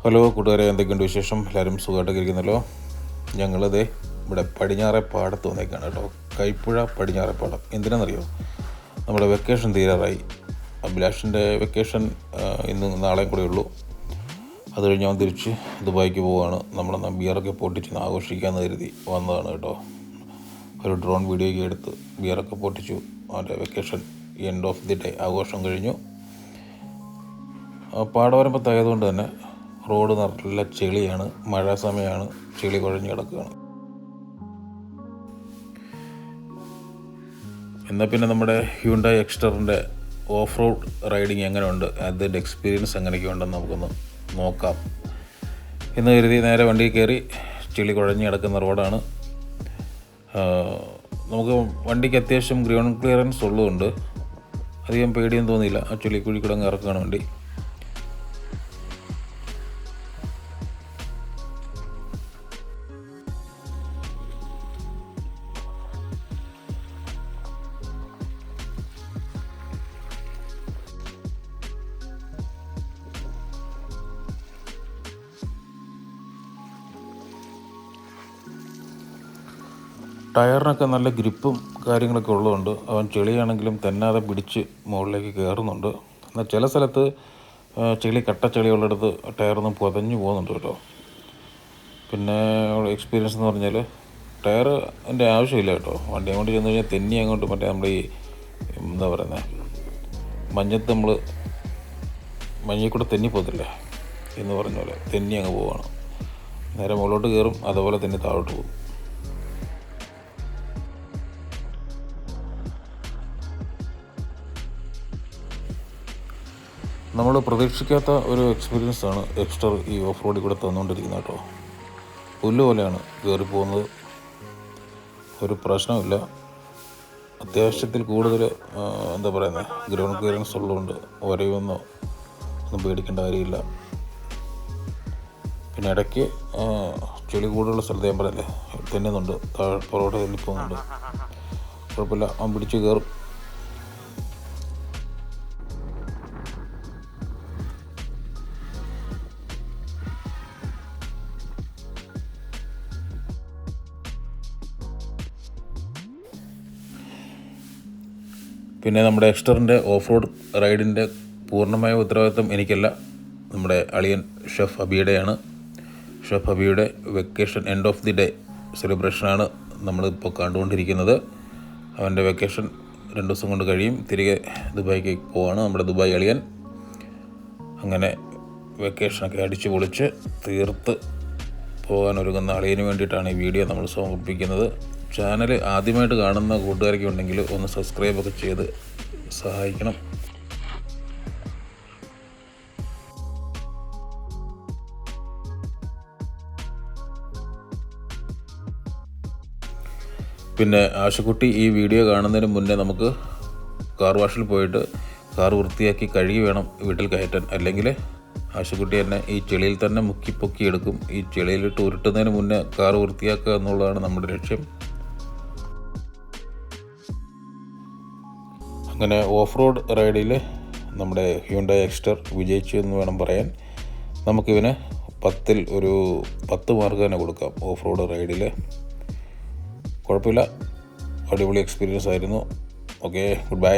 Hello കൂട്ടുകാരെ, എന്തൊക്കെയുണ്ട് വിശേഷം? എല്ലാവരും സുഖമായിട്ടൊക്കെ ഇരിക്കുന്നല്ലോ. ഞങ്ങളിത് ഇവിടെ പടിഞ്ഞാറേപ്പാടത്ത് വന്നേക്കാണ് കേട്ടോ. കൈപ്പുഴ പടിഞ്ഞാറേപ്പാടം. എന്തിനാണെന്നറിയോ? നമ്മുടെ വെക്കേഷൻ തീരാറായി. അഭിലാഷിൻ്റെ വെക്കേഷൻ ഇന്ന് നാളെയും കൂടെ ഉള്ളൂ. അത് കഴിഞ്ഞ് അവൻ തിരിച്ച് ദുബായിക്ക് പോവുകയാണ്. നമ്മളെന്നാൽ ബിയറൊക്കെ പൊട്ടിച്ച് ആഘോഷിക്കാമെന്ന് കരുതി വന്നതാണ് കേട്ടോ. ഒരു ഡ്രോൺ വീഡിയോ ഒക്കെ എടുത്ത് ബിയറൊക്കെ പൊട്ടിച്ചു. അവൻ്റെ vacation end of the day ആഘോഷം കഴിഞ്ഞു. പാടവരമ്പത്തായതുകൊണ്ട് തന്നെ റോഡ് നല്ല ചെളിയാണ്. മഴ സമയമാണ്, ചെളി കുഴഞ്ഞ് കിടക്കുകയാണ്. എന്നാൽ പിന്നെ നമ്മുടെ ഹ്യുണ്ടായി എക്സ്റ്ററിൻ്റെ ഓഫ് റോഡ് റൈഡിങ് എങ്ങനെയുണ്ട്, അതിൻ്റെ എക്സ്പീരിയൻസ് എങ്ങനെയൊക്കെ ഉണ്ടെന്ന് നമുക്കൊന്ന് നോക്കാം എന്ന് കരുതി നേരെ വണ്ടിയിൽ കയറി. ചെളി കുഴഞ്ഞ് കിടക്കുന്ന റോഡാണ്. നമുക്ക് വണ്ടിക്ക് അത്യാവശ്യം ഗ്രൗണ്ട് ക്ലിയറൻസ് ഉള്ളതുകൊണ്ട് അധികം പേടിയൊന്നും തോന്നിയില്ല. ആ ചെളി കുഴി കിടങ്ങ് ഇറക്കുകയാണ് വണ്ടി. ടയറിനൊക്കെ നല്ല ഗ്രിപ്പും കാര്യങ്ങളൊക്കെ ഉള്ളതുകൊണ്ട് അവൻ ചെളിയാണെങ്കിലും തെന്നാതെ പിടിച്ച് മുകളിലേക്ക് കയറുന്നുണ്ട്. എന്നാൽ ചില സ്ഥലത്ത് കട്ട ചെളിയുള്ളിടത്ത് ടയറൊന്നും പുതഞ്ഞു പോകുന്നുണ്ട് കേട്ടോ. പിന്നെ എക്സ്പീരിയൻസ് എന്ന് പറഞ്ഞാൽ ടയറിൻ്റെ ആവശ്യമില്ല കേട്ടോ. വണ്ടി അങ്ങോട്ട് ചെന്ന് കഴിഞ്ഞാൽ തെന്നി അങ്ങോട്ട് മറ്റേ നമ്മുടെ ഈ എന്താ പറയുന്നത്, മഞ്ഞത്ത് നമ്മൾ മഞ്ഞയിൽ കൂടെ തെന്നി പോകത്തില്ലേ എന്ന് പറഞ്ഞ പോലെ തെന്നി അങ്ങ് പോവുകയാണ്. നേരെ മുകളിലോട്ട് കയറും, അതുപോലെ തന്നെ താഴോട്ട് പോകും. നമ്മൾ പ്രതീക്ഷിക്കാത്ത ഒരു എക്സ്പീരിയൻസാണ് എക്സ്റ്റർ ഈ ഓഫ് റോഡിൽ കൂടെ തന്നുകൊണ്ടിരിക്കുന്നത് കേട്ടോ. പുല്ല് പോലെയാണ് കയറി പോകുന്നത്. ഒരു പ്രശ്നമില്ല. അത്യാവശ്യത്തിൽ കൂടുതൽ എന്താ പറയുന്നത്, ഗ്രൗണ്ട് ക്ലിയറൻസ് ഉള്ളതുകൊണ്ട് ഒന്നും പേടിക്കേണ്ട കാര്യമില്ല. പിന്നെ ഇടയ്ക്ക് ചെളി കൂടുതലുള്ള സ്ഥലത്ത് ഞാൻ പറയല്ലേ തെന്നുന്നുണ്ട്, പുറകോട്ട് തെന്നിപ്പോകുന്നുണ്ട്. കുഴപ്പമില്ല, അവൻ പിടിച്ച് കയറും. പിന്നെ നമ്മുടെ എക്സ്റ്ററിൻ്റെ ഓഫ് റോഡ് റൈഡിൻ്റെ പൂർണ്ണമായ ഉത്തരവാദിത്വം എനിക്കല്ല, നമ്മുടെ അളിയൻ ഷെഫ് അബിയുടെയാണ്. ഷെഫ് അബിയുടെ vacation end of the day സെലിബ്രേഷനാണ് നമ്മളിപ്പോൾ കണ്ടുകൊണ്ടിരിക്കുന്നത്. അവൻ്റെ വെക്കേഷൻ 2 ദിവസം കൊണ്ട് കഴിയും. തിരികെ ദുബായിക്ക് പോവാണ് നമ്മുടെ ദുബായ് അളിയൻ. അങ്ങനെ വെക്കേഷനൊക്കെ അടിച്ച് പൊളിച്ച് തീർത്ത് പോകാനൊരുങ്ങുന്ന അളിയന് വേണ്ടിയിട്ടാണ് ഈ വീഡിയോ നമ്മൾ സമർപ്പിക്കുന്നത്. ചാനൽ ആദ്യമായിട്ട് കാണുന്ന കൂട്ടുകാരൊക്കെ ഉണ്ടെങ്കിൽ ഒന്ന് സബ്സ്ക്രൈബൊക്കെ ചെയ്ത് സഹായിക്കണം. പിന്നെ ആശുക്കുട്ടി ഈ വീഡിയോ കാണുന്നതിന് മുന്നേ നമുക്ക് കാർ വാഷിൽ പോയിട്ട് കാർ വൃത്തിയാക്കി കഴുകി വേണം വീട്ടിൽ കയറ്റാൻ. അല്ലെങ്കിൽ ആശുക്കുട്ടി തന്നെ ഈ ചെളിയിൽ തന്നെ മുക്കി എടുക്കും. ഈ ചെളിയിലിട്ട് ഉരുട്ടുന്നതിന് മുന്നേ കാർ വൃത്തിയാക്കുക എന്നുള്ളതാണ് നമ്മുടെ ലക്ഷ്യം. അങ്ങനെ ഓഫ് റോഡ് റൈഡിൽ നമ്മുടെ ഹ്യുണ്ടായി എക്സ്റ്റർ വിജയിച്ചു എന്ന് വേണം പറയാൻ. നമുക്കിവന് 10-ൽ ഒരു 10 മാർക്ക് തന്നെ കൊടുക്കാം. ഓഫ് റോഡ് റൈഡിൽ കുഴപ്പമില്ല, അടിപൊളി എക്സ്പീരിയൻസ് ആയിരുന്നു. Okay, good bye.